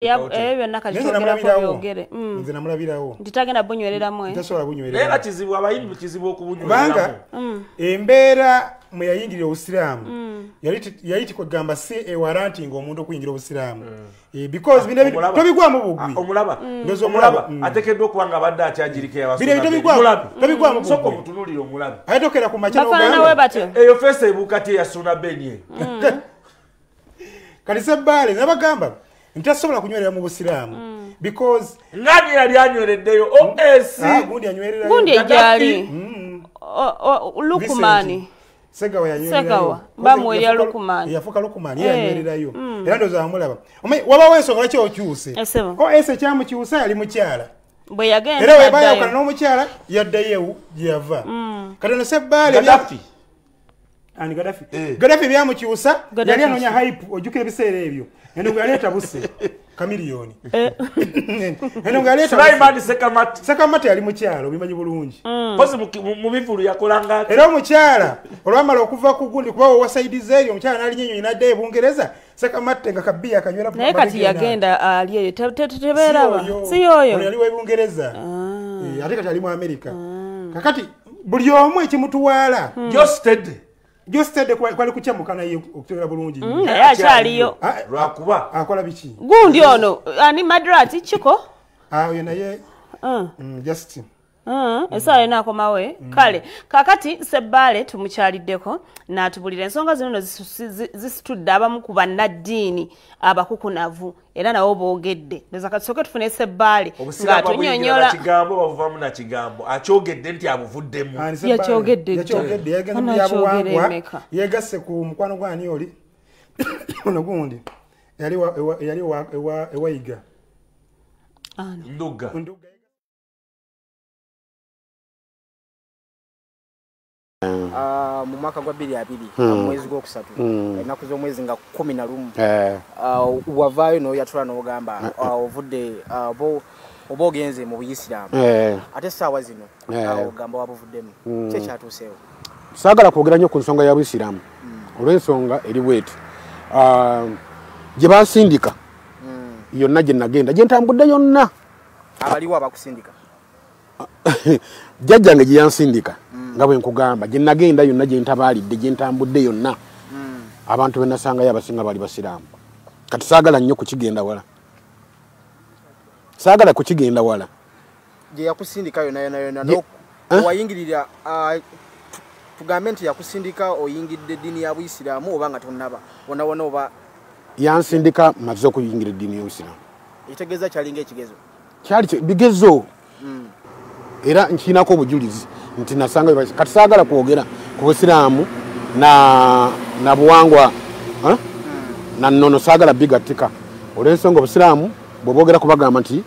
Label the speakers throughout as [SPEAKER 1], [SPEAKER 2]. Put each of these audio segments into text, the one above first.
[SPEAKER 1] byonna kati twogerako byogere
[SPEAKER 2] nze namulabirawo
[SPEAKER 1] nditagenda bunywereramu
[SPEAKER 2] tasobola bunywereramu
[SPEAKER 3] era kizibu abayimbi kizibu okubunywereramu
[SPEAKER 2] embeera mwe yayingirira obusiraamu yali tikwegamba si ewaranti ng'omuntu okuyingira obusiraamu because tobigwamu bugwi
[SPEAKER 3] omulaba ateekeddwa okuba nga abadde akyagirika
[SPEAKER 2] tobigwamu
[SPEAKER 3] soko mutunuulire omulabi
[SPEAKER 2] ate tokera ku makya
[SPEAKER 1] bafaananawe batyo
[SPEAKER 3] eyo feesa ebuuka ti eyasuna benye
[SPEAKER 2] kati Ssebbaale nabagamba ntasobola kunywerera mu busiraamu because
[SPEAKER 3] ngani yali anywereddeyo OS
[SPEAKER 2] gundi anywerera
[SPEAKER 1] gundi ejali Lukumani
[SPEAKER 2] Segawa yanywererayo
[SPEAKER 1] bamwerera Lukumani
[SPEAKER 2] yafuka Lukumani yanywererayo era ndoza amulaba wabawo ensonga laki okyuse OS kyamukyusa yali mukyala
[SPEAKER 1] bwe yagenda
[SPEAKER 2] era webayawukana n'omukyala yaddayo gyeyava kati no Ssebbaale ani Gaddafi byamukyusa yali anoonya hype ojjukira ebiseera ebyo eno bwe yaleeta buse Chameleone eno bwe yaleeta
[SPEAKER 3] Sulaiman
[SPEAKER 2] Sekamati yali mukyala obimanyi bulungi
[SPEAKER 3] posi mu bivulu yakolanga
[SPEAKER 2] era omukyala olwamala okuva ku gundi kuba owasaidiza eryo omukyala n'alinnyonyi n'addayo e Bungereza Sekamati nga kabbiya akanywera
[SPEAKER 1] naye kati yagenda ali eyo tebeeraba si yoyo
[SPEAKER 2] yali wa Bungereza ate kati ali mu Amerika kakati buli omu ekimutuwaala Jostede kwali kuchamuka naye okutegera bulungi
[SPEAKER 1] akyaliyo
[SPEAKER 3] lwakuba
[SPEAKER 2] akola biki
[SPEAKER 1] gundi ono ani Madrati chiko
[SPEAKER 2] oyo naye just
[SPEAKER 1] esa ena akomawe kale kakati Ssebbaale tumukyaliddeko n'atubulira ensonga zino zisitudde abamu ku bannaddiini abakukunavu era nabo boogedde ndoza katusooke tufune Ssebbaale ng'atunyonyola
[SPEAKER 3] kigambo bavuvamu na kigambo akyogedde nti abuvuddemu
[SPEAKER 1] yakyogedde
[SPEAKER 2] yegasse ku mukwano gwani oli ono gundi yali ewayiga
[SPEAKER 3] ndugga
[SPEAKER 4] mu mwaka gwa 2020 mwezi gwokusatu ennaku z'omwezi nga 11 wavaayo n'oyatula n'ogamba ovudde oba ogenze mu Buyisiraamu ate essaawa zino ogamba wabuvuddemu kyekyatuuseewo
[SPEAKER 5] saagala kwogera nnyo ku nsonga ya Buyisiraamu olw'ensonga eri bweti gye bansindika yonna gye nagenda gye ntambudde yonna
[SPEAKER 4] abaliwo abakusindika
[SPEAKER 5] jjajjange gye yansindika nga bwe nkugamba gye nagenda yonna gye ntabaalidde gye ntambudde yonna abantu be nasangayo abasinga baali basiraamu kati saagala nnyo kukigenda wala saagala kukigenda wala
[SPEAKER 4] gye yakusindika yonna owayingirira tugambe nti yakusindika oyingidde eddiini ya Buyisiraamu oba nga tonnaba wona oba
[SPEAKER 5] yansindika maze okuyingira eddiini y'Obuyisiraamu
[SPEAKER 4] ekitegeeza kyalinga ekigezo
[SPEAKER 5] kyali bigezo era nkinako obujulizi nti nasanga kati saagala kwogera ku Busiraamu na buwangwa na nnono saagala bigatika olw'ensonga Obusiraamu bw'oboogera kubagamba nti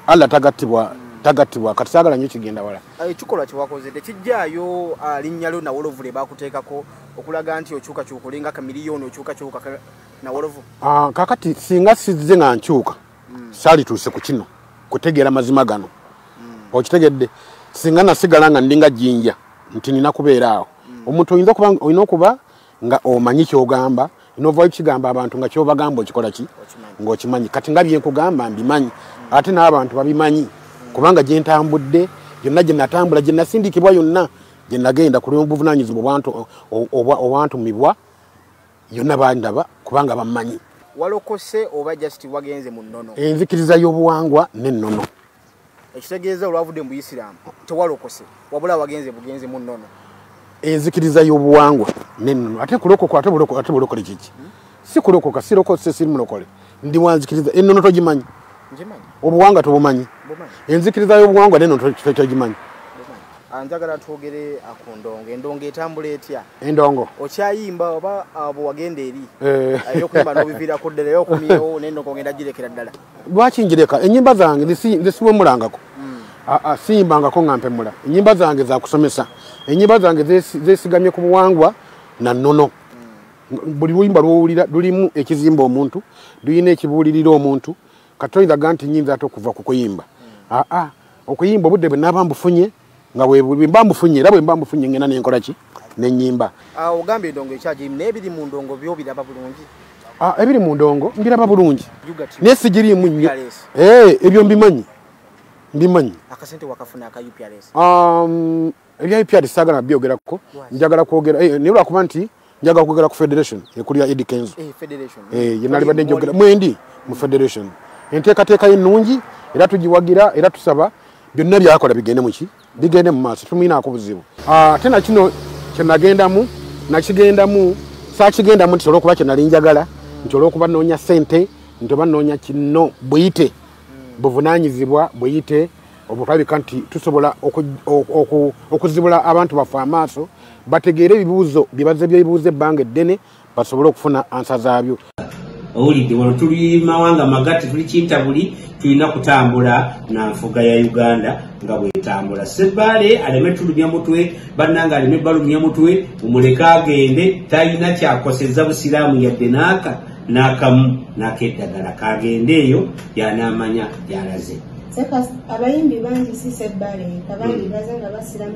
[SPEAKER 5] Allah tagattibwa kati saagala nnyo kigenda wala
[SPEAKER 4] ekikolwa kyewakoze tekijjaayo linnya lyo nawolovu lye baakuteekako okulaga nti okyukakyuka olinga Chameleone okyukakyuka nawolovu
[SPEAKER 5] kakati singa sizze nga nkyuka saalituuse ku kino kutegeera mazima gano okitegedde singa nasigala nga ndinga jjinja nti nina kubeera awo omuntu olina okuba nga omanyi kyogamba novaayo kigamba abantu nga kyobagamba okikola ki ng'okimanyi kati nga byenkugamba mbimanyi ate n'abantu babimanyi kubanga gye ntambudde yonna gye natambula gye nasindikibwa yonna gye nagenda ku lw'obuvunaanyizibwa obwantumibwa yonna bandaba kubanga bammanyi
[SPEAKER 4] walokose oba just wagenze mu nnono
[SPEAKER 5] enzikiriza y'obuwangwa n'ennono
[SPEAKER 4] ekitegeeza olwavudde mu Buyisiraamu tewalokose wabula wagenze bugenze mu nnono
[SPEAKER 5] enzikiriza y'obuwangwa n'ennono ate kulokoka ate bulokole kiki si kulokoka si lokose si mulokole ndi wanzikiriza ennono togimanyi obuwangwa tobumanyi enzikiriza y'obuwangwa n'ennono togimanyi
[SPEAKER 4] anjagala twogere ku ndongo endongo etambula etya
[SPEAKER 5] endongo
[SPEAKER 4] okyayimba oba abo wagenda eri eyokuyimba n'obiviirako ddala eyokumyewo n'endongo ngenda girekera ddala
[SPEAKER 5] lwaki njireka ennyimba zange zisiwemulangako siyimbangako nga mpemula ennyimba zange zakusomesa ennyimba zange zesigamye ku buwangwa na nnono buli luyimba lwowulira lulimu ekizimba omuntu luyina ekibuulirira omuntu katoyiraga nti nyinza ate okuva ku kuyimba okuyimba obudde bwe naaba mbufunye nga bwemba mbufunye era bwemba mbufunye ngena nenkola ki n'ennyimba
[SPEAKER 4] ogambye endongo ekyagirimu naye biri mu ndongo byo biraba bulungi
[SPEAKER 5] ebiri mu ndongo mbiraba bulungi naye sigiriimu nnyo ebyo mbimanyi
[SPEAKER 4] akasente wakafuna aka UPRS
[SPEAKER 5] ebya UPRS saagala byogerako njagala kwogera naye lwakuba nti njagala kwogera ku federation ekulya Eddie Kenzo yenalibadde njogera mwendi mu federation enteekateeka y'ennungi era tugiwagira era tusaba byonna byakola bigende mu maaso tumuyinaako buzibu ate nakino kyenagendamu saakigendamu nti olwokuba kyenali njagala nti olwokuba noonya ssente nti oba noonya kino buyite buvunaanyizibwa buyite obulabika nti tusobola okuzibula abantu baffe amaaso bategeere ebibuuzo bye byebuuza ebbanga eddene basobole okufuna ansa zaabyo.
[SPEAKER 6] Owulidde wano tuli mawanga magati tuli kintabuli tulina kutambula na nfuga ya Uganda nga bwetambula. Ssebbaale aleme tulumya mutwe bannanga aleme balumya mutwe umuleka agende talina kyakoseza busiraamu yadde n'akamu n'akeddagala kagende eyo yanaamanya yalaze.
[SPEAKER 7] Abayimbi bangi si Ssebbaale kabandi bazanga basiraamu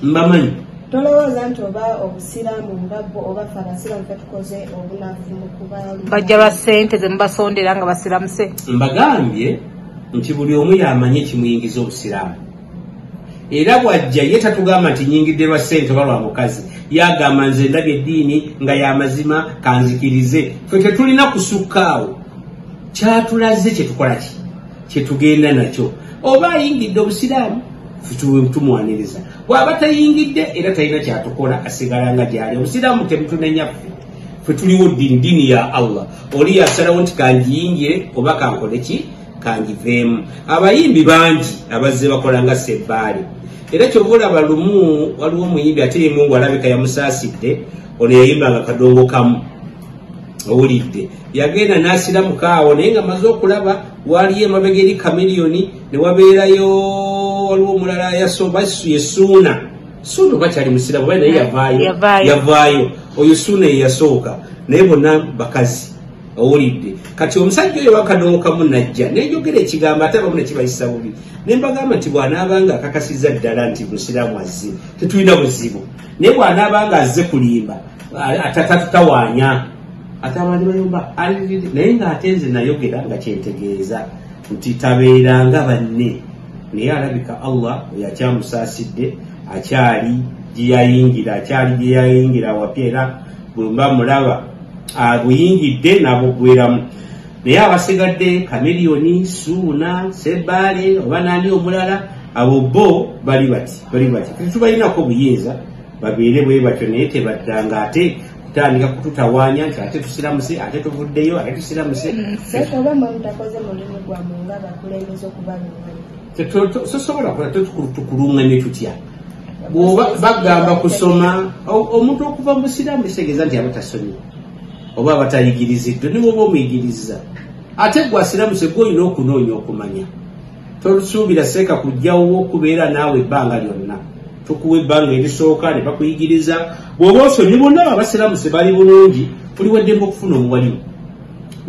[SPEAKER 6] mbamanyi
[SPEAKER 7] tolowooza nti oba obusiraamu ngabbo oba ffe abasiraamu fe tukoze obunafu mu kubaali
[SPEAKER 1] bajja ba ssente ze mubasondera nga basiramuse.
[SPEAKER 6] Mbagambye nti buli omu yamanye kimuyingiza obusiraamu era bwajja ye tatugamba nti nyingidde lwa ssente oba lwa mukazi yagamba nze ndabye eddiini nga y'amazima kanzikirize ffe tetulina kusukkaawo kyatulaze kyetukola kyetugenda nakyo oba ayingidde obusiraamu tumuwaniriza bw'aba tayingidde era talina kyatukola asigala nga gyali. Obusiraamu tebutunenya ffe tuliwo ddiini ya Allah oli yasalawo nti kanjiyingire oba kankole ki kanjiveemu. Abayimbi bangi abazze bakola nga Ssebbaale era kyova olaba lumu waliwo omuyimbi ate ye Mungu alabika yamusaasidde ono yayimbanga kadongo kamu owulidde yagenda n'asiramukaawo naye nga maze okulaba waliyo emabega eri Chameleone ne wabeerayo waliwo omulala yasoba yesuuna oba kyali musiramu baye naye yavaayo oyo suuna ye yasooka naye bonna bakazi owulidde. Kati omusajja oyo wakadongo kamu najja nejogera ekigambo ate abamu nekibayisa bubi ne mbagamba nti bw'anaabanga akakasizza ddala nti musiraamu azze tetulina buzibu naye bw'anaabanga azze kulimba atatutawaanya ate abaali bayumba naye ng'ate nze nayogera nga kyentegeeza nti tabeeranga banne naye alabika Allah yakyamusaasidde akyali gye yayingira wapya era bwemba mulaba abuyingidde n'abugweramu naye abasigadde Chameleone Suuna Ssebbaale oba naani omulala abo bo bali bati tetubalinako buyinza babeere bwe batyo naye tebaddanga ate kutandika kututawaanya nti ate tusiramuse ate tuvuddeyo ate tusiramuse
[SPEAKER 7] oba mwe mutakoze mulimu gwammwe nga bakulembeza okubalunga
[SPEAKER 6] sosobola kola tukuluŋŋanye tutya bw'oba bagamba kusoma omuntu okuva mu busiraamu kitegeeza nti aba tasomye oba abatayigiriziddwe ne bwoba omuyigiriza ate gwasiramuse gwolina okunoonya okumanya tolusuubira seeka kujjawo okubeera naawe ebbanga lyonna tukuwa ebbanga erisooka ne bakuyigiriza bw'oba osomye bonna abasiramuse bali bulungi oliweddemu okufuna omuwalimu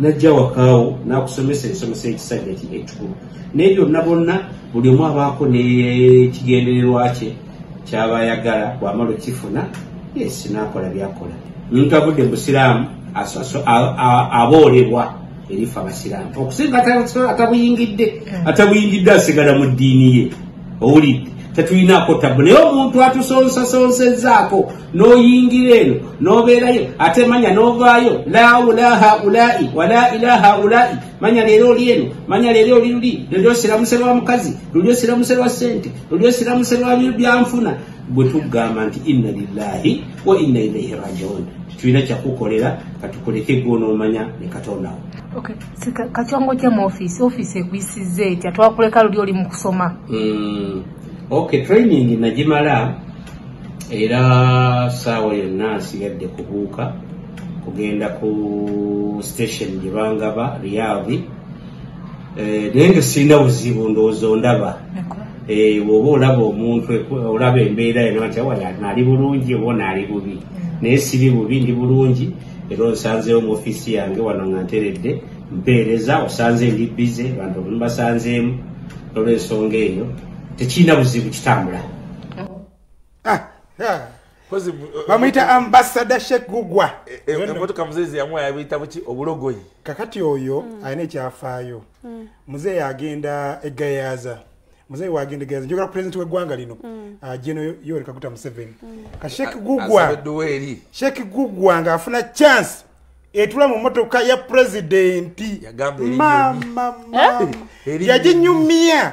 [SPEAKER 6] najja wakaawo n'akusomesa ensomesa ekisajja ekikulu naye byonna bonna buli omu abaako n'ekigendererwa kye kyaba ayagala bw'amala okifuna yes n'akola byakola. Omuntu avudde mu busiraamu aboolebwa erifa abasiraamu okusinga atabuyingidde asigala mu ddiini ye owulidde tetulinaako tabu naye omuntu atusonsasonsezaako n'oyingira eno n'obeerayo ate manya n'ovaayo la ulaha ulai wala ilaha ulai manya leero oli eno manya leero oli luli luli osiramuse lwa mukazi luli osiramuse lwa ssente luli osiramuse lwa byanfuna bwe tugamba nti inna lillahi wa inna ilaihi rajiun tulina kyakukolera katukoleke gwonoomanya ne katondawo.
[SPEAKER 1] Kakyongo kya mu ofiisi ekuyisizza etya twakuleka luli oli mu kusoma?
[SPEAKER 6] Training nagimala era saawa yonna nsigadde kubuuka kugenda ku station gye bangaba Riyadh naye nga sirina buzibu ndowooza ondaba bw'oba olaba omuntu olaba embeera eno nti naali bulungi oba naali bubi naye siri bubi ndi bulungi era onsanzeewo mu ofiisi yange wano nga nteredde mpeereza osanze ndi bize abantu basanzeemu olw'ensonga eyo tekirina buzibu kitambula.
[SPEAKER 2] bamuyita ambassador Sheikh Gugwa
[SPEAKER 3] emotoka muzeezi yamwe yabiyita buki obulogoyi
[SPEAKER 2] kakati oyo alina ekyafaayo muzeeyi agenda egayaza muzeeyi wagenda egayaza njogera ku president w'eggwanga lino General Yoweri Kaguta Museveni ka Sheikh Gugwa ng'afuna chance etula mu motoka ya presidenti mama yajinyumia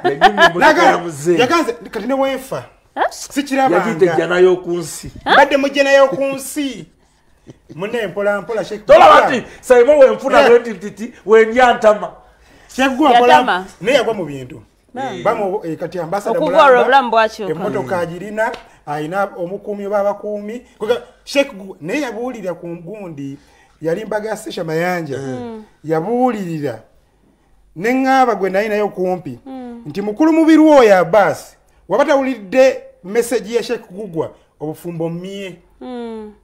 [SPEAKER 2] yaganze kati ne wefa sikirabanga
[SPEAKER 3] nayo kunsi
[SPEAKER 2] badde mujena yo kunsi munne mpola Sheikh
[SPEAKER 3] tola bati sayimo wenfuna wentiti wenyantama
[SPEAKER 2] Sheikh Gugwa ne yagwa mu bintu bamu kati ambassador
[SPEAKER 1] mulamba
[SPEAKER 2] emotoka agirina ayina omukumi babakumi Sheikh Gugwa ne yabuulira ku ngundi yali mbaga sesha mayanja yabuulirira nengaba gwe nayi nayo kumpi nti mukulu mubiru oyo Abbas wabatawulidde message ya Sheikh Gugwa obufumbo mie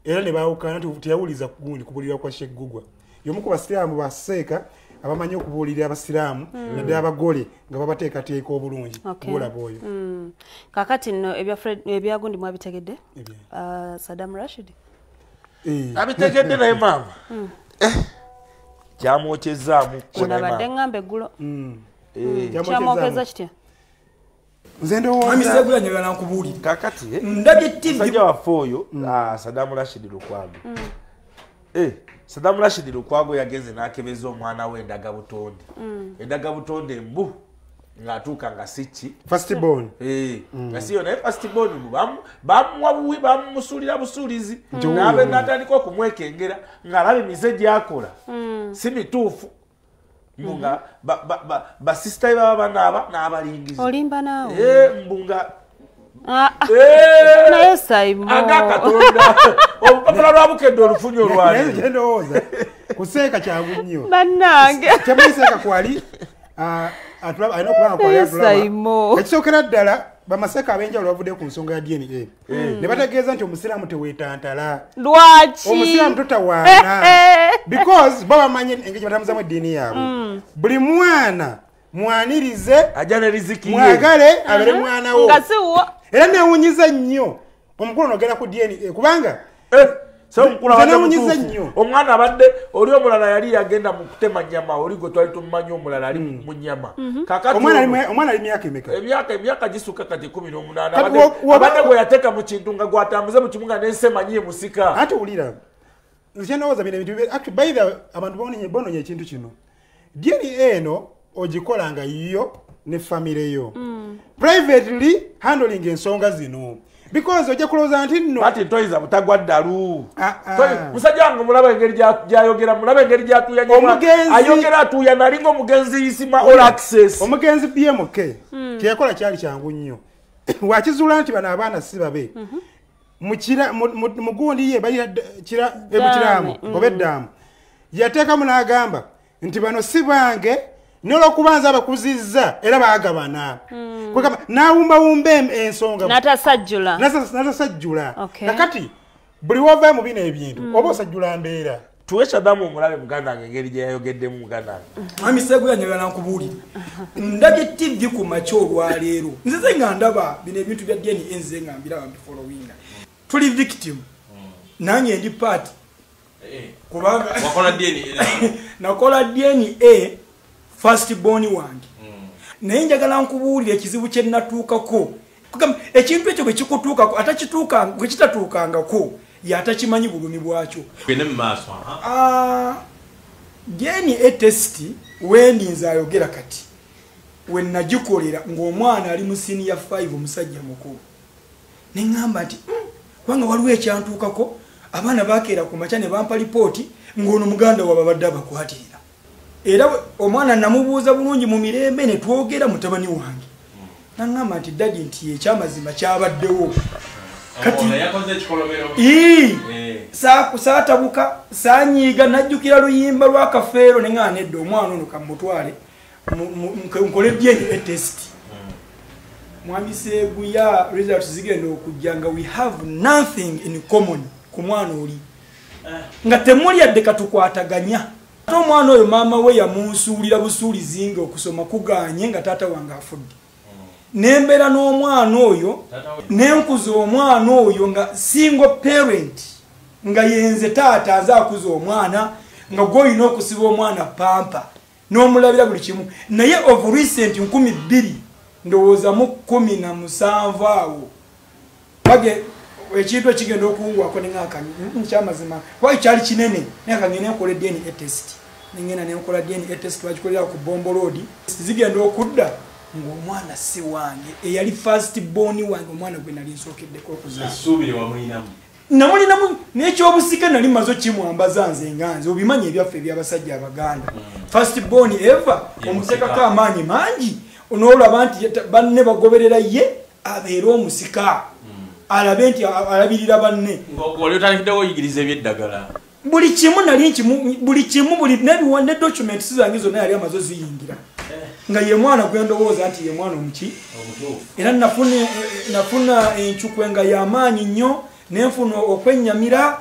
[SPEAKER 2] era ne baawukana tiyawuliza kugundi kubulira kwa Sheikh Gugwa yomu ku basiraamu baseeka abamanyi okubuulira abasiraamu naddala abagole nga babateekateeka obulungi bulaba oyo
[SPEAKER 1] kakati nno ebyagundi mwabitegedde Saddam Rashid
[SPEAKER 3] abitegedde naye maama kyamwokyezaamu
[SPEAKER 1] nabadde ngamba eggulo kyamwokeza kitya
[SPEAKER 2] nze ndowooza
[SPEAKER 8] amisegula njagala nkubuulira
[SPEAKER 3] kakati
[SPEAKER 8] ndabye TV
[SPEAKER 3] sajja waffe oyo Saddam Rashid Lukwago Saddam Rashid Lukwago yagenze n'akebeza omwana we endagabutonde endagabutonde mbu ng'atuuka nga siki
[SPEAKER 2] first born
[SPEAKER 3] nga siyo naye first born bamusuulira busuulizi n'abe n'atandika okumwekengera ng'alaba emize gy'akola si mituufu mbunga basisita baba banaaba n'abalingizi
[SPEAKER 1] olimba naawe
[SPEAKER 3] mbunga
[SPEAKER 1] naye sayimo
[SPEAKER 3] agakatonda olupapula lwabukedde olufunye olwali
[SPEAKER 2] ndowooza kuseeka kyangu nnyo
[SPEAKER 1] bannange
[SPEAKER 2] kyamuyiseeka kwali alina okubanga kwali ekisookera ddala bamaseeka ab'enjawulo bavudde ku nsonga ya DNA ne bategeeza nti omusiraamu teweetantala
[SPEAKER 1] lwaki
[SPEAKER 2] omusiraamu totawaana because bo bamanyi engeri batamuzamu eddiini yaabwe buli mwana mwanirize
[SPEAKER 3] ajja ne riziki
[SPEAKER 2] mwagale abere mwana wo
[SPEAKER 1] nga siwo
[SPEAKER 2] era newunyiza nnyo omukulu nogenda ku DNA kubanga
[SPEAKER 3] omwana abadde oli omulala yali yagenda mu kutema nyama oli gwe twali tumumanyi omulala ali mu nyama
[SPEAKER 2] omwana ali myaka emeka
[SPEAKER 3] emyaka gisuka kati 18 abadde gwe yateeka mu kintu nga gwatambuze mu kimu nga nensemanyiye musika
[SPEAKER 2] ate wulira nkyendowooza bino ebintu baitha abantu bononye ekintu kino DNA eno ogikola nga yiyo ne famire yo privately handling ensonga zino because ojja kulowooza nti nno
[SPEAKER 3] kati ntoyiza butagwa ddalu musajja wange mulaba engeri gyayogera mulaba engeri gyatuuya ayogera atuuya nalinga omugenzi isima all access
[SPEAKER 2] omugenzi BMK kyeyakola kyali kyangu nnyo wakizuula nti bano abaana si babe mugundi ye balira ebukiraamu oba eddaamu yateekamu n'agamba nti bano si bange n'olwokubanza abakuzizza era baagabana n'awumbawumba ensonga n'atasajjula kakati buli wova mu bino ebintu oba osajjula mbeera
[SPEAKER 3] tuwe Saddam omulabe muganda wange engeri gye yayogeddemu muganda wange
[SPEAKER 8] amisegula njagala nkubuulira ndabye TV ku makya olwaleero nzize nga ndaba bino ebintu bya DNA enzize nga mbiraba mbifolowinga tuli victim nange ndi part kubanga nakola DNA first born wange naye njagala nkubuulira ekizibu kye nnatuukako ekintu ekyo bwe kikutuukako bwe kitatuukangako yatakimanyi bulumi bwakyo DNA test wendinza ayogera kati we nagikolera ng'omwana ali mu senior 5 omusajja mukulu ne ŋŋamba nti kubanga waliwo ekyantuukako abaana bakeera ku makya ne bampa lipooti ng'ono muganda waabwe abadde abakwatirira era omwana namubuuza bulungi mu mirembe ne twogera mutabani wange naŋŋamba nti dadi nti ekyamazima kyabaddewo kati saatabuka saanyiiga najjukira luyimba lwa kafeero ne ŋŋamba nedda omwana ono kamutwale nkole DNA test mwami Seeguya results zigenda okujja nga we have nothing in common ku mwana oli nga temuli yadde katukwataganya ate omwana oyo maama we yamunsuulira busuulizi nga okusoma kuganye nga taata wange afudde nembera n'omwana oyo nenkuza omwana oyo nga single parent nga yenze taata azakuza omwana nga goyina okusiba omwana pampa n'omulabira buli kimu naye of recent 2000 ndowooza mu 17 awo bage ekintu ekigenda okuwako kyamazima kuba kyali kinene naye kangenda nkola DNA test nengenda nenkola DNA test twagikolera ku Bombo Road zigenda okudda ng'omwana si wange eyali first born wange omwana gwe nali nsookeddeko okuzaa
[SPEAKER 3] essuubire wamulinamu
[SPEAKER 8] namulinamu n'ekyobusika nali mazo kimwambaza nze nganze obimanyi ebyaffe ebyabasajja abaganda first born eva omusekako amaanyi mangi onoolaba nti banne bagoberera ye abeera omusika alabe nti alabirira banne
[SPEAKER 3] oli otandikiddewo oyigiriza ebyeddagala
[SPEAKER 8] buli kimu nali buli kimu buli ne documents zange zonna yali amazo ziyingira nga ye mwana gwendowooza nti ye mwana omuki era nafuna enkyukwe nga y'amaanyi nnyo nenfuna okwennyamira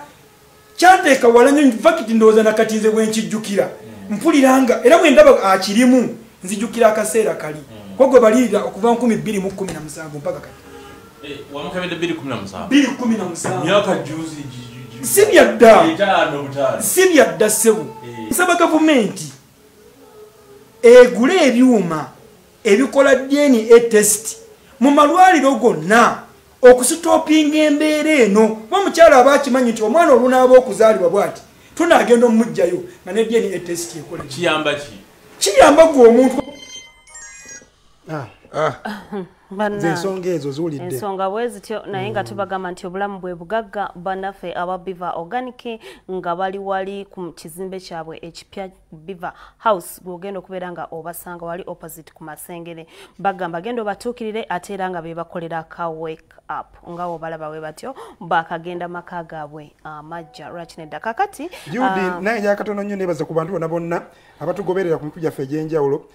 [SPEAKER 8] kyanteeka wala nnyo fakiti ndowooza nakatinze bwenkijjukira mpuliranga era bwe ndaba akirimu nzijjukira akaseera kali kogwe balirira okuva 2017 mpaka kati
[SPEAKER 3] wamukabedde 2017
[SPEAKER 8] myaka juzi si byadda ssebo nsaba gavumenti egule ebyuma ebikola DNA test mu malwaliro gonna okusitopinga embeera eno kuba mukyala aba akimanyi nti omwana olunaaba okuzaalibwa bw'ati tunaagenda omumugjayo nga ne DNA test ekola kiyamba gwe omuntu
[SPEAKER 2] ensonga ezo ziwulidde
[SPEAKER 1] ensonga bwe zityo naye nga tubagamba nti obulamu bwe bugagga bannaffe aba Biva Organic nga bali wali ku kizimbe kyabwe ekipya Biva House gwogenda okubeera nga obasanga wali opposite ku Masengere bagamba genda obatuukirire ate era nga be bakolera ka wake up nga obalaba bwe batyo bakagenda maka gaabwe amajja lwakinedda kakati
[SPEAKER 2] Judy naye jakatono nnyo nebaza ku bantu bonna bonna abatugoberera ku mikujja ffe egy'enjawulo ku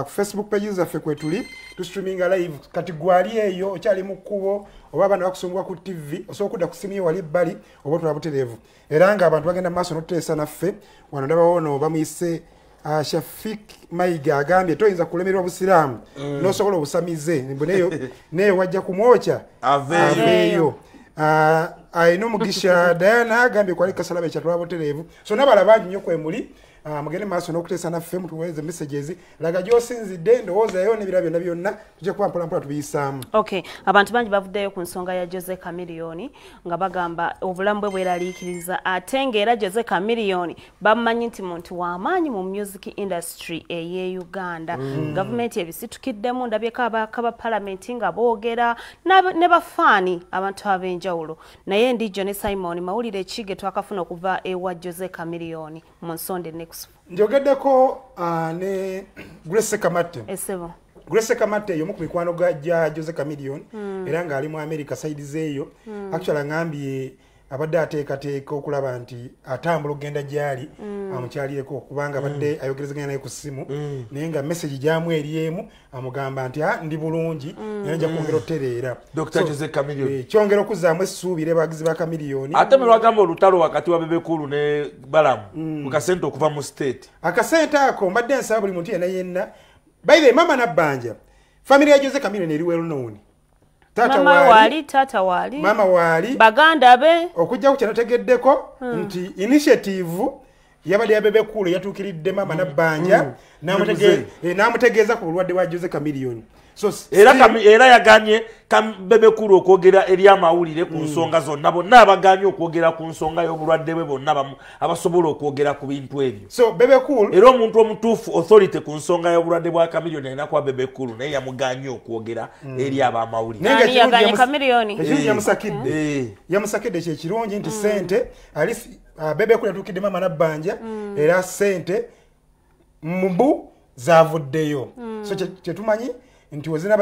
[SPEAKER 2] Facebook pages zaffe kwetuli streaming live kati gwali eyo okyali mu kkubo oba abana bakusumbwa ku TV osobola okudda ku simu yo wali bbali oba otula butereevu era nga abantu bagenda maaso n'otuteesa naffe wano ndabawo ono bamuyise Shafik Mayiga agambye toyinza kulemerwa busiraamu n'osobola obusamize neyo wajja kumwokya aveeyo ayina omugisha Diana agambye kwali kasalaba ekyatula butereevu so n'abala bangi nnyo kwemuli mugende maaso n'okuteesa naffe mutuweereze messages laga gy'osinzidde ndowoozayo n'ebira byonna byonna tujja kuba mpolampola tubiyisaamu.
[SPEAKER 1] Okay, abantu bangi bavuddeyo ku nsonga ya Jose Chameleone nga bagamba obulamu bwe bweraliikiriza ate ng'era Jose Chameleone bamumanyi nti muntu w'amaanyi mu music industry ey'e Uganda. Gavumenti ebisitukiddemu ndabyeko abakaba palamenti nga boogera ne bafaani abantu ab'enjawulo naye ndijo ne Simon mawulire ekige twakafuna okuva ewa Jose Chameleone mu nsonde next
[SPEAKER 2] njogeddeko ne Grace Kamate
[SPEAKER 1] esebo
[SPEAKER 2] Grace Kamate yomu ku mikwano gya Jose Chameleone era ng'ali mu America side zeeyo actually ngambye abadde ateekateeka okulaba nti atambula okugenda gyali amukyalireko kubanga abadde ayogerezaganya naye ku ssimu naye nga message gyamu eryemu amugamba nti ndi bulungi naye nja kwongera otereera
[SPEAKER 3] Dr. Jose Chameleone
[SPEAKER 2] kyongera okuzzaamu essuubire bagizi ba Chameleone
[SPEAKER 3] ate melwagamba olutalo wakati wa Bebekulu ne Balamu ku kasente okuva mu state
[SPEAKER 2] akasente ako mbadde nsaba buli muntu yenna by the mama nabbanja family ya Jose Chameleone eri well known
[SPEAKER 1] tata wali
[SPEAKER 2] mama wali
[SPEAKER 1] baganda be
[SPEAKER 2] okujja ku kyanategeddeko nti initiative yabadde ya Bebekulu yatuukiridde mama nabbanja n'amutegeeza ku bulwadde bwa Jose Chameleone so
[SPEAKER 3] era yaganye Bebekulu okwogera eri amawulire ku nsonga zonna bonna abaganye okwogera ku nsonga y'obulwadde bwe bonna abasobola okwogera ku bintu ebyo
[SPEAKER 2] so Bebekulu
[SPEAKER 3] era omuntu omutuufu authority ku nsonga y'obulwadde bwa Chameleone alina kuba Bebekulu naye yamuganye okwogera eri abamawulire
[SPEAKER 2] yamusakidde kyekirungi nti sente Bebekulu yatuukidde mama nabbanja era sente mbu zavuddeyo so kyetumanyi nti wezina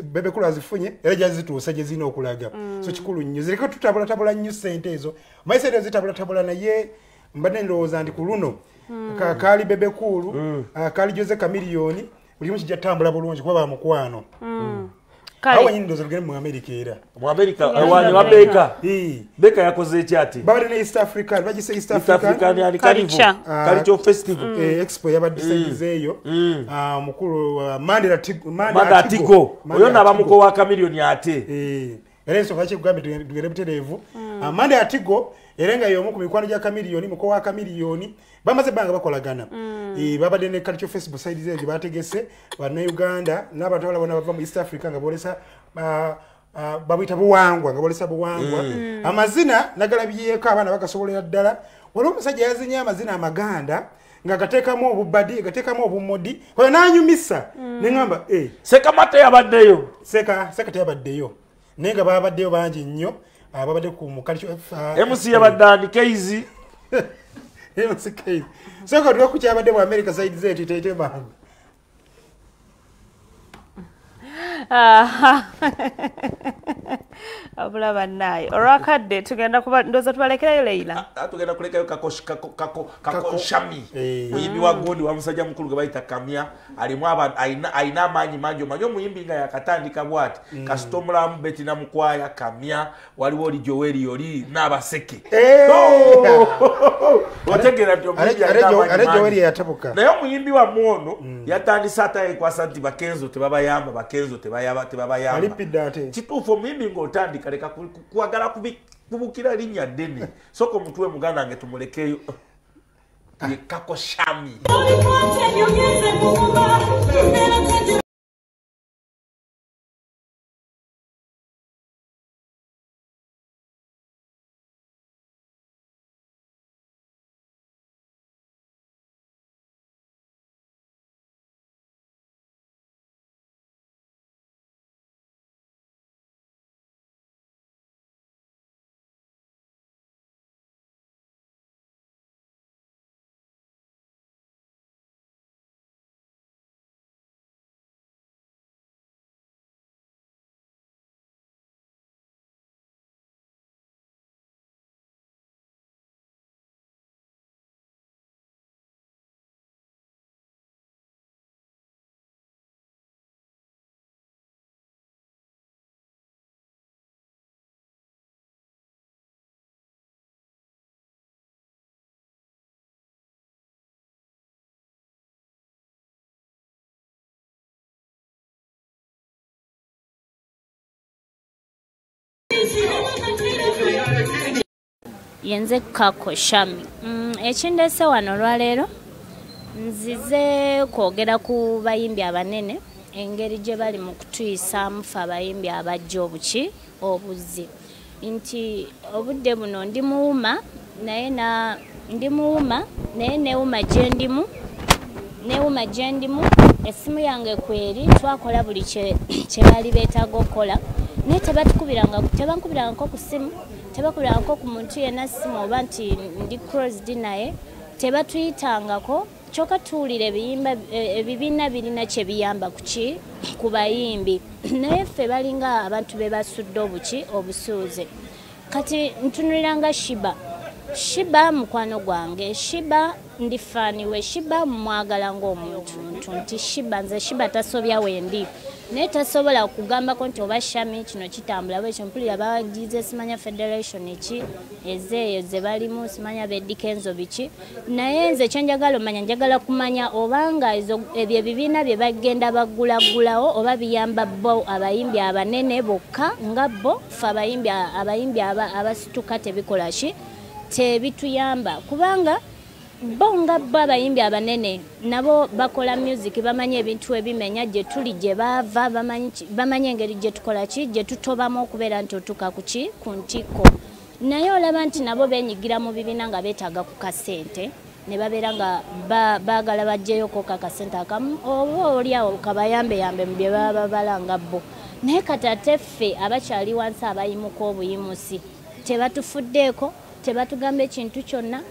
[SPEAKER 2] Bebekulu azifunye era gyazituusa gye zirina okulaga so kikulu nnyo zireke tutabulatabula nnyo sente ezo omanyi sente zitabulatabula naye mbadde ndowooza nti ku luno kaali Bebekulu kaali Jose Chameleone buli kimu kijja ttambula bulungi kuba bamukwano awo nyindo zogere mu America era
[SPEAKER 3] mu America wani wa Beka yakoze ekyati
[SPEAKER 2] bawade ne East Africa bagise East
[SPEAKER 3] Africa yani Carnival Festival
[SPEAKER 2] expo yabadisengizeyo mukuru Mandela
[SPEAKER 3] Tigo oyo nabamuko wa Chameleone ate
[SPEAKER 2] era ensonga kyekugambe tugere butereevu Mandela Tigo erenga yomu ku mikwano gya Chameleone muko wa Chameleone bamaze banga bakolagana babadde ne Culture Festival side zeyo bategese bana Uganda n'abatawala bona bava mu East Africa nga bolesa babita buwangwa nga bolesa buwangwa amazina nagalabiyeko abana bagasobolera ddala waliwo omusajja yazinya amazina amaganda nga gateekamu obubadi gateekamu obumodi oyo n'anyumisa neŋŋamba
[SPEAKER 3] Sekamate yabaddeyo
[SPEAKER 2] seka teyabaddeyo naye nga babaddeyo bangi nnyo babadde ku mukalicho
[SPEAKER 3] MC yabadde Keizi
[SPEAKER 2] MC Keizi soko tuwa kukyabadde mu America side zetu tete bangu
[SPEAKER 1] abula bannaye olwakadde tugenda kuba ndoza tubalekerayo Leila
[SPEAKER 3] tugenda kulekayo kakoshami muyimbi wa godi wa musajja mukulu bayita Kamya alimu aina amanyi manjo muyimbi nga yakatandika bwati kastomula mbeti na mukwaya Kamya waliwo oli Joeli yoli n'abaseke wategera nti omuyimbi
[SPEAKER 2] are Joeli yatabuka
[SPEAKER 3] naye omuyimbi wa mwono yatandisa ataye kwa santi bakenzo tebabayamba bakenzo tebabayamba
[SPEAKER 2] alipidde ate
[SPEAKER 3] kituufu omuyimbi ng'otandika leka kwagala kubukira linnya ddene soka omuntu we muganda nge tumulekeyo kakoshami
[SPEAKER 9] yenze kakoshami ekindese wano lwaleero nzize kwogera ku bayimbi abanene engeri gye bali mu kutuyisaamu fe abayimbi abajja obuzi nti obudde buno ndi muwuma naye neewuma gye ndimu essimu yange kweri twakola buli kye bali beetaaga okukola naye tebankubirangako ku ssimu tebakubirangako ku muntu yenna ssimu oba nti ndi crossed naye tebatuyitangako kyokka tuwulira ebibiina birina kye biyamba ku bayimbi naye ffe balinga abantu be basudde obusuuze kati ntunuliranga Shiba mukwano gwange Shiba ndi fani we Shiba mwagala ng'omuntu nti Shiba tasobya wendi naye tasobola kugambako nti oba shami kino kitambula bwekyo mpulira bagize simanya federation ki ezeeyo ze balimu simanya beddikenzo biki naye nze kyenjagala omanya njagala kumanya obanga ebyo ebibiina bye bagenda baggulaggulawo oba biyamba bo abayimbi abanene bokka nga bo fe abayimbi abasituka tebikola ki tebituyamba kubanga bonga abayimbi abanene nabo bakola music bamanye ebintu ebimenya gye tuli gye bava bamanye engeri gye tukola ki gye tutobamu okubeera nti otuka ku ntiko naye olaba nti nabo benyigira mu bibiina nga beetaaga ku kasente ne babeera nga baagala baggyeyoko kakasente akamu oba oliawo kabayambeyambe mu bye baba balanga bo naye katate ffe abakyali wansi abayimuka obuyimusi tebatufuddeeko tebatugamba ekintu kyonna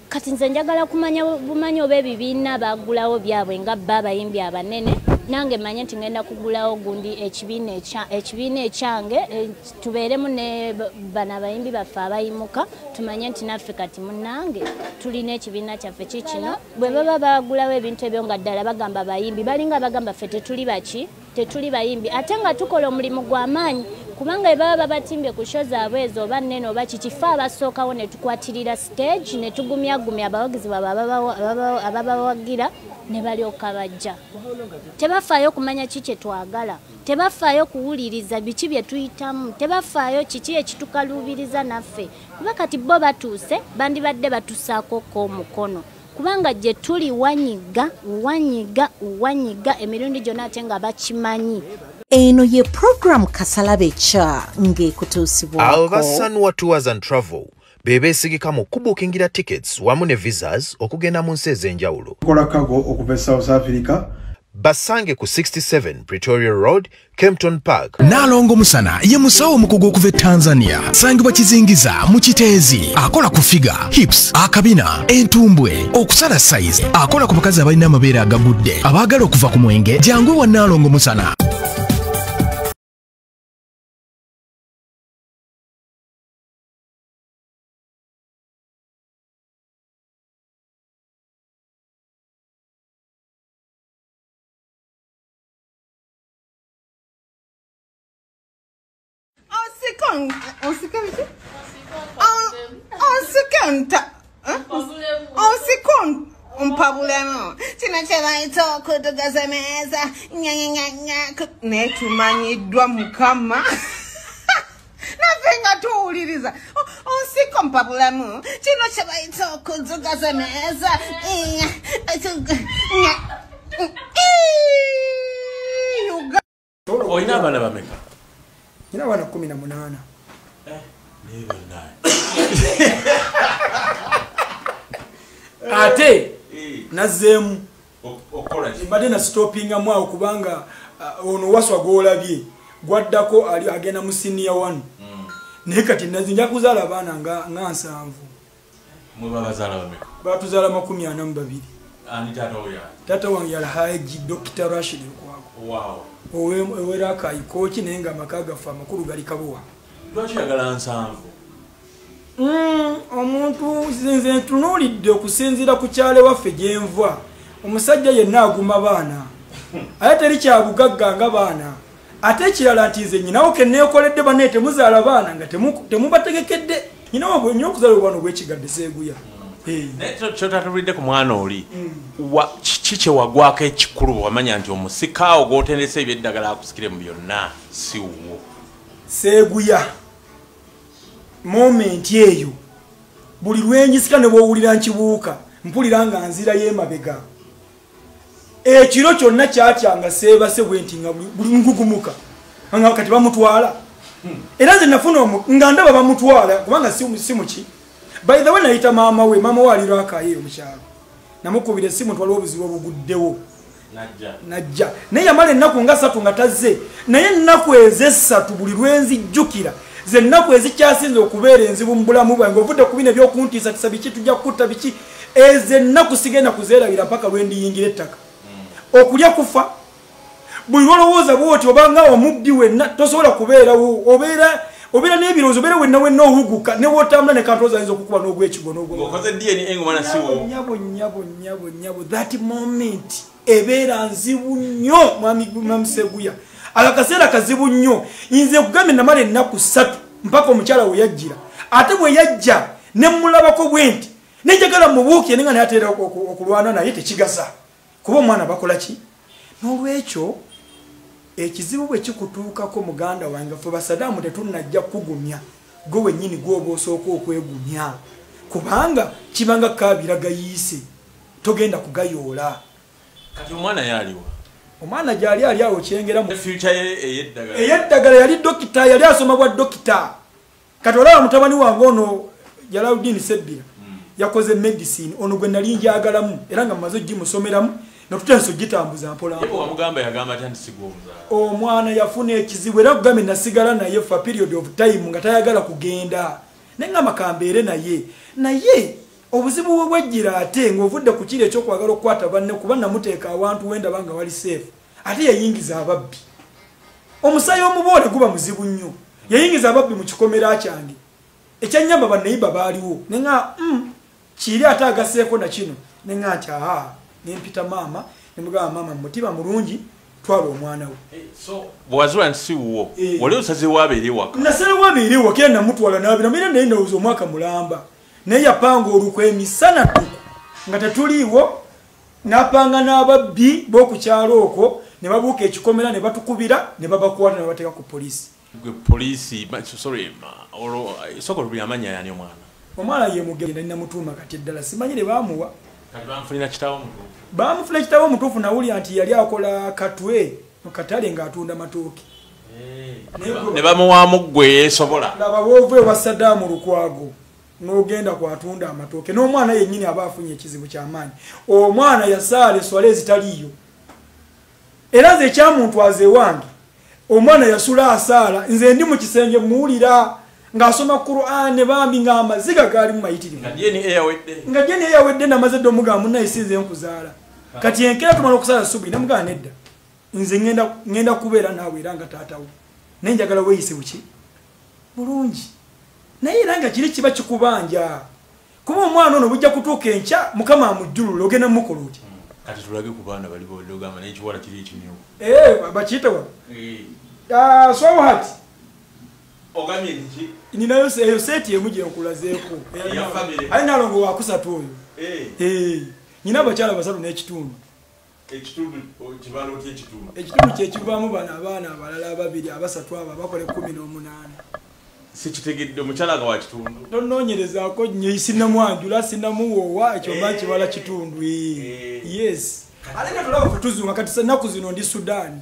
[SPEAKER 9] kati nze njagala kumanya bumanyi oba ebibiina baggulawo byabwe nga bba abayimbi abanene nange manye nti ngenda kugulawo gundi ekibiina ekyange tubeeremu ne bano abayimbi baffe abayimuka tumanye nti naffe kati munnange tulina ekibiina kyaffe kikino bwe baba bagulawo ebintu ebyo nga ddala bagamba bayimbi balinga bagamba ffe tetuli baki tetuli bayimbi ate nga tukola omulimu gw'amaanyi kubanga baba babatimbye ku show zaabwe ezo oba nnene oba kikifa abasookawo ne tukwatirira stage ne tugumyagumya abawagizi ababawagira ne balyoka bajja tebafaayo kumanya ki kye twagala tebafaayo kuwuliriza biki bye tuyitamu tebafaayo kiki ekitukaluubiriza naffe kuba kati bo batuuse bandibadde batusaako k'omukono kubanga gye tuli wanyiga emirundi gyonna ate nga bakimanyi
[SPEAKER 10] eno ye program Kasalabe cha ng'ekutuusibwako
[SPEAKER 11] abo ba Sanwa Tours and Travel bebeesigika mu kubukingira tickets wamu ne visas okugenda mu nsi ez'enjawulo
[SPEAKER 8] kola kago okuva South Africa
[SPEAKER 11] basange ku 67 Pretoria Road, Kempton Park.
[SPEAKER 12] Nalongo Musana ye musawo omukugu okuva Tanzania. Sangibwa Kizingiza mu Kiteezi. Akola ku figure, hips, akabina, entumbwe, okusala size. Akola ku bakazi abalina amabeere agagudde. Abaagala okuva ku mwenge, jangwe wa Nalongo Musana.
[SPEAKER 13] Mpabulemu kino kye bayita okutugasemeza naye tumanyiddwa Mukama naffe nga tuwuliriza onsiko mpabulemu kino kye bayita okutugasemeza
[SPEAKER 3] oyina abaana bameka?
[SPEAKER 8] Nina abaana 18. Ate nazemu
[SPEAKER 3] okola
[SPEAKER 8] mbadde na stoppinga mwawo kubanga ono waswa golabye gwaddako ali agenda mu senior 1 naye kati nazinja kuzaala abaana nga 7
[SPEAKER 3] mwe babazaala bameka?
[SPEAKER 8] batuzaala 42.
[SPEAKER 3] ani taata oyo?
[SPEAKER 8] Taata wange Alhaji Dr. Rashid Lukwago. Owera ikoki naye nga amaka gafa amakulu gali kabuwa.
[SPEAKER 3] Lwaki yagala 7?
[SPEAKER 8] Omuntu nze ntunuulidde okusinziira ku kyale waffe gye nva omusajja yenna aguma baana ate teri kyabugagga nga baana ate ekirala nti nze nyinawo ke neekoledde banne temuzaala baana nga temubategekedde nyinawo bwe nnyo okuzaala obwana obw'ekigadde seeguya.
[SPEAKER 3] Kyotatulidde ku mwana oli kiki kye wagwako ekikulu wamanya nti omusikaawo gw'otendesa ebyeddagala akusikire mu byonna si wuwo?
[SPEAKER 8] Seeguya moment eyo buli lwenjisika ne bwowulira nkibuuka mpulira nga nzira y'emabega ekiro kyonna kyatyanga seebase bwe nti nga buli ngugumuka nga kati bamutwala era nze nafuna nga ndaba bamutwala kubanga si muki. By the way nayita maama we aliro akaye omukyalo namukubira essimu ntwala obuzibu obuguddewo najja naye yamala ennaku nga 3 nga tazze naye ennaku ez'essatu buli lwenzijjukira ze ennaku ezikyasinze okubeera enzibu mu bulamu bwange ovudde ku bino ebyokuntiisatiisa biki tujja kutta biki ezo ennaku sigenda kuzeerabira mpaka lwendiyingira ettaka okulya kufa buli lwolowooza bwoti obanga omubbi wenna tosobola kubeerawo obeera n'ebirowoozo obeera wenna ohuguka ne wootambula ne kantu ozayinza okukuba n'ogwekigo nyabo that moment ebeera nzibu nnyo mwami Seguya akaseera kazibu nnyo nze kugambye namala ennaku 3 mpaka omukyala we yajjira ate bwe yajja ne mulabako bwe nti nenjagala mubuukye nenga nayateera okulwana naye tekigasa kuba omwana bakola ki n'olwekyo ekizibu bwe kikutuukako muganda wange ffe basadaamu tetunnajja kugumya gwe wennyini gwoba osooka okwegumya kubanga kibanga kaabira gayiise togenda kugayoola.
[SPEAKER 3] Kati omwana yaliwa?
[SPEAKER 8] Omwana gyali ali awo kyengeramu
[SPEAKER 3] future
[SPEAKER 8] eyeddagala yali dokita yali asoma bwa dokita kati olaba mutabani wange ono Jalauddin Sebbia yakoze medicine ono gwe nali njagalamu era nga mmaze gimusomeramu natutenso gitambuza mpola
[SPEAKER 3] yebo wamugamba yagamba tanti sigomza
[SPEAKER 8] omwana yafuna ekizibu era kugambe nasigala naye for period of time nga tayagala kugenda nenga makambeere naye obuzibu bwejjira ate ng'ovudde ku kiri ekyokwagala okukwata banne kuba namuteeka awantu wenda banga wali safe ate yayingiza ababbi omusaayi omuboole guba muzibu nnyo yayingiza ababbi mu kikomera kyange ekyannyamba bannayiba baaliwo nenga kiri ate agaseeko na kino nenga nti nempita maama nemugamba maama mutiba mulungi twala omwana we.
[SPEAKER 3] So bwazula nsi wo wali osaze wabeere waka.
[SPEAKER 8] Nasale wabeere waka era namutwala n'abira mira naye ndowooza omwaka mulamba naye yapanga olukwa emisana tuku nga tetuliiwo n'apanga n'ababbi b'okukyalo okwo ne babuuka ekikomera ne batukubira ne babakwata ne babateeka ku poliisi.
[SPEAKER 3] Poliisi sorry soko lubira amanya yani
[SPEAKER 8] omwana ye mugenda namutuuma kati eddala simanyire baamuwa
[SPEAKER 3] kati bamufulira kitaawo mutuufu.
[SPEAKER 8] Bamufulira kitaawo mutuufu nawulira nti yali akola katwe mu katale ng'atunda matooke.
[SPEAKER 3] Ne bamuwaamu ggwe yeesobola.
[SPEAKER 8] Laba bw'ova ewa Saddaamu Lukwago n'ogenda kwatunda amatooke n'omwana yennyini aba afunye ekizibu ky'amaanyi. Omwana yasaala eswala ezitaliiyo era nze ekyamuntwaza ewange omwana yasula asaala nze ndi mu kisenge muwulira ng'asoma Qur'an bambi ng'amaziga gaali mu mayitirivu nga jeni eyawedde namaze dde omugamba munnaye sinze nkuzaala kati enkera tumala okusala subuhi namugamba nedda nze ngenda kubeera naawe era nga taatawo naye njagala weeyise buki bulungi naye era nga kiri kiba kikubanja kuba omwana ono bujja kutuuka enkya mukama amujjulula ogenda mukola oti
[SPEAKER 3] kati tulage ku baana bali boogamba naye ekiwala kiri ekimyu
[SPEAKER 8] bakiyitawa swawhati
[SPEAKER 3] ogamye nki
[SPEAKER 8] ninayo eyo seeti emu gye nkulazeeko alina alongo wakusatu oyo nyina abakyala basatu n'ekitundu ekitundu kyekivaamu bano abaana abalala ababiri abasatu abo abakola 18
[SPEAKER 3] sikitegedde omukyala nga wa kitundu
[SPEAKER 8] tonoonyerezaako nnyo sinnamwanjula sinnamuwoowa ekyo mba kibala kitundu yes ate nga tulaba fe tuzunga kati ennaku zino ndi Sudaani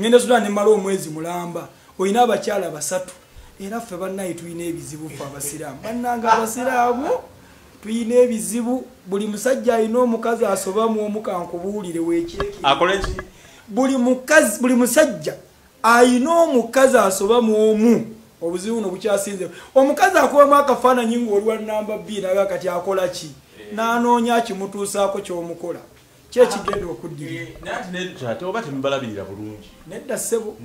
[SPEAKER 8] ngenda Sudaani nemala omwezi mulamba olina abakyala basatu era ffe bannaye tulina ebizibu ffe abasiraamu bannanga abasiraamu tulina ebizibu buli musajja alina omukazi asobamu omu kankubuulire weekyeki
[SPEAKER 3] akoleki
[SPEAKER 8] buli musajja alina omukazi asobamu omu obuzibu buno bukyasinze omukazi akubamu akafaananyi ng'oli wa namba 2 naga kati akola ki n'anoonya kimutuusaako ky'omukola kyekigenda okuddirira
[SPEAKER 3] oba temubalabirira bulungi
[SPEAKER 8] nedda ssebo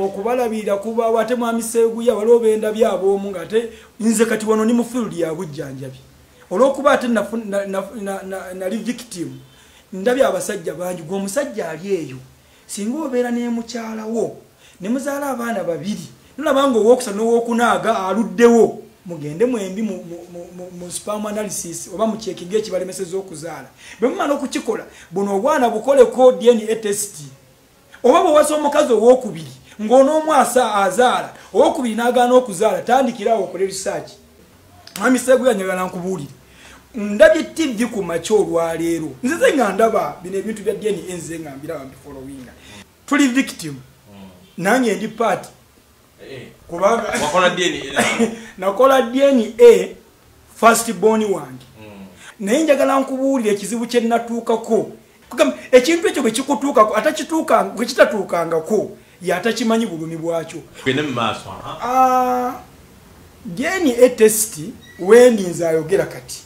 [SPEAKER 8] okubalabirira kubaawo ate mwami Seeguya waliwo bendabye ab'omu ng'ate nze kati wano ni mu field ya bujjanjabi olw'okuba ate nali victim ndabye abasajja bangi gwe omusajja ali eyo singa obeera n'emukyalawo ne muzaala abaana babiri nolabanga owookusa n'owookunaaga aluddewo mugende mwembi mu sperm analysis oba mucekinga ekibalemeseza okuzaala bwe mumala okukikola buno obwana bukoleko DNA test oba bwewasa omukazi owookubiri ng'onoomu azaala owookubiri n'agaana okuzaala tandikirawo okole research mwami Seeguya njagala nkubuulire ndabye TV ku makya olwaleero nzize nga ndaba bino ebintu bya DNA nze nga mbiraba mbifolowinga tuli victim nange ndi party kubanga
[SPEAKER 3] wakola DNA
[SPEAKER 8] nakola DNA first born wange naye njagala nkubuulira ekizibu kye nnatuukako ekintu ekyo bwe kikutuukako atakituukanga bwe kitatuukangako yatakimanyi bulumi bwakyo
[SPEAKER 3] gende mu maaso
[SPEAKER 8] DNA test wendi nze ayogera kati